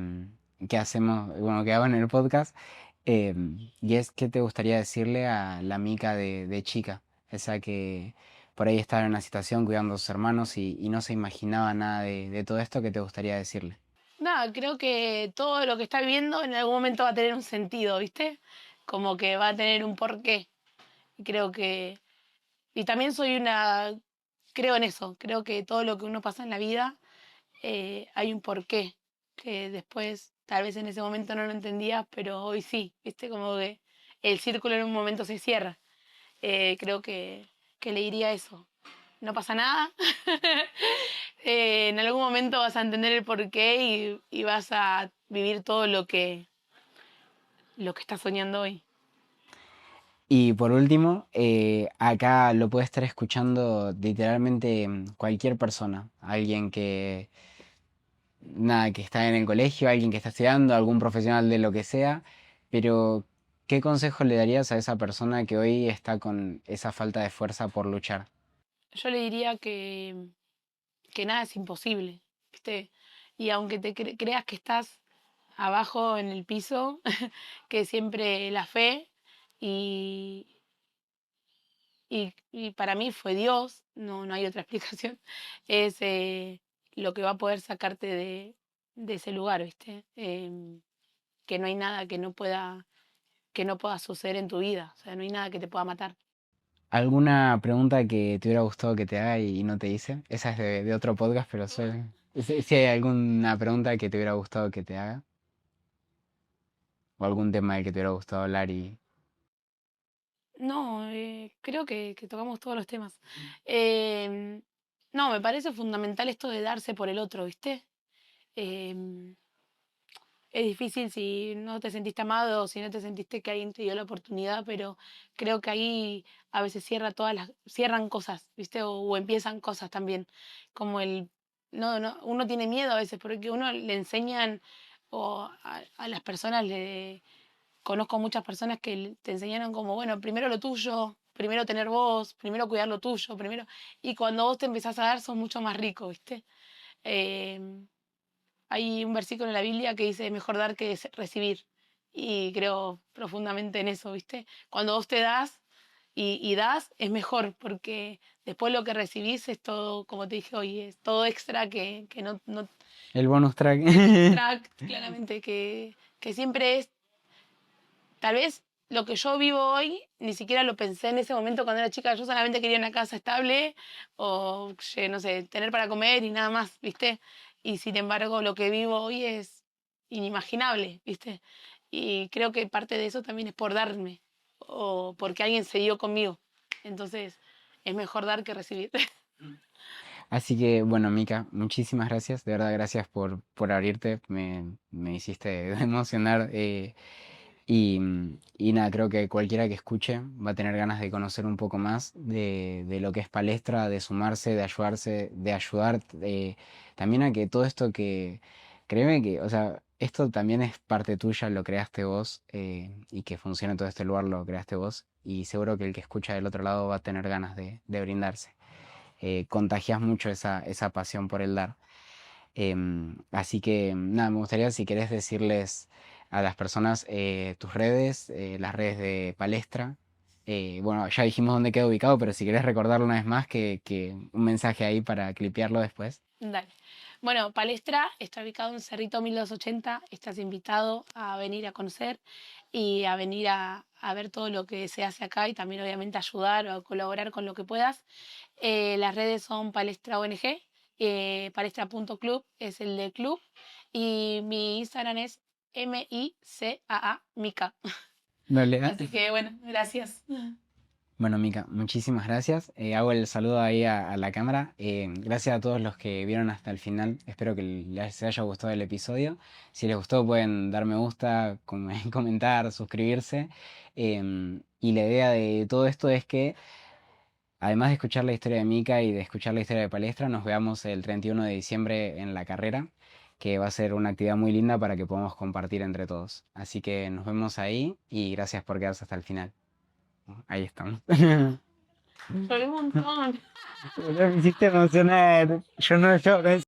hacemos, bueno, que hago en el podcast, y es ¿qué te gustaría decirle a la Mica de chica? Esa que por ahí estaba en una situación cuidando a sus hermanos y no se imaginaba nada de todo esto, ¿qué te gustaría decirle? Nada, creo que todo lo que está viviendo en algún momento va a tener un sentido, ¿viste? Como que va a tener un porqué. Y creo que... Y también creo en eso, creo que todo lo que uno pasa en la vida hay un porqué, que después tal vez en ese momento no lo entendías, pero hoy sí, viste, como que el círculo en un momento se cierra. Creo que le diría eso. No pasa nada. En algún momento vas a entender el porqué y vas a vivir todo lo que estás soñando hoy. Y por último, acá lo puede estar escuchando literalmente cualquier persona, alguien que, nada, que está en el colegio, alguien que está estudiando, algún profesional de lo que sea, pero ¿qué consejo le darías a esa persona que hoy está con esa falta de fuerza por luchar? Yo le diría que nada es imposible, ¿viste? Y aunque creas que estás abajo en el piso, que siempre la fe y, y para mí fue Dios, no hay otra explicación, es lo que va a poder sacarte de ese lugar, ¿viste? Que no hay nada que no pueda suceder en tu vida, o sea, no hay nada que te pueda matar. ¿Alguna pregunta que te hubiera gustado que te haga y no te hice? Esa es de otro podcast, pero si hay alguna pregunta que te hubiera gustado que te haga, o algún tema del que te hubiera gustado hablar y... No, creo que tocamos todos los temas. Em, no, me parece fundamental esto de darse por el otro, ¿viste? Em, es difícil si no te sentiste amado o si no te sentiste que alguien te dio la oportunidad, pero creo que ahí a veces cierran cosas, ¿viste? O empiezan cosas también, como uno tiene miedo a veces porque uno le enseñan o a las personas conozco muchas personas que te enseñaron como, bueno, primero lo tuyo, primero tener vos, primero cuidar lo tuyo, primero... Y cuando vos te empezás a dar, sos mucho más rico, ¿viste? Eh, Hay un versículo en la Biblia que dice, mejor dar que recibir. Y creo profundamente en eso, ¿viste? Cuando vos te das y das, es mejor, porque después lo que recibís es todo, como te dije hoy, es todo extra que no El bonus track. track, claramente, que siempre es. Tal vez lo que yo vivo hoy, ni siquiera lo pensé en ese momento cuando era chica. Yo solamente quería una casa estable o, no sé, tener para comer y nada más, ¿viste? Y sin embargo, lo que vivo hoy es inimaginable, ¿viste? Y creo que parte de eso también es por darme o porque alguien se dio conmigo. Entonces, es mejor dar que recibir. Así que, bueno, Mica, muchísimas gracias. De verdad, gracias por abrirte. Me hiciste emocionar. Y nada, creo que cualquiera que escuche va a tener ganas de conocer un poco más de lo que es palestra, de sumarse, de ayudarse, de ayudar. También a que todo esto que, créeme que, o sea, esto también es parte tuya, lo creaste vos, y que funcione todo este lugar lo creaste vos. Y seguro que el que escucha del otro lado va a tener ganas de brindarse. Contagias mucho esa pasión por el dar. Así que nada, me gustaría si querés decirles a las personas tus redes, las redes de Palestra. Bueno, ya dijimos dónde queda ubicado, pero si querés recordarlo una vez más, que un mensaje ahí para clipearlo después. Dale. Bueno, Palestra está ubicado en Cerrito 1280. Estás invitado a venir a conocer y a venir a ver todo lo que se hace acá y también obviamente ayudar o colaborar con lo que puedas. Las redes son Palestra ONG, palestra.club es el del club y mi Instagram es MICAA, Mica. Dale, Así que bueno, gracias. bueno, Mica, muchísimas gracias. Hago el saludo ahí a la cámara. Gracias a todos los que vieron hasta el final. Espero que les haya gustado el episodio. Si les gustó, pueden dar me gusta, comentar, suscribirse. Y la idea de todo esto es que, además de escuchar la historia de Mica y de escuchar la historia de Palestra, nos veamos el 31 de diciembre en la carrera, que va a ser una actividad muy linda para que podamos compartir entre todos. Así que nos vemos ahí y gracias por quedarse hasta el final. Ahí estamos. Lloré un montón. Me hiciste emocionar. Yo no lloro.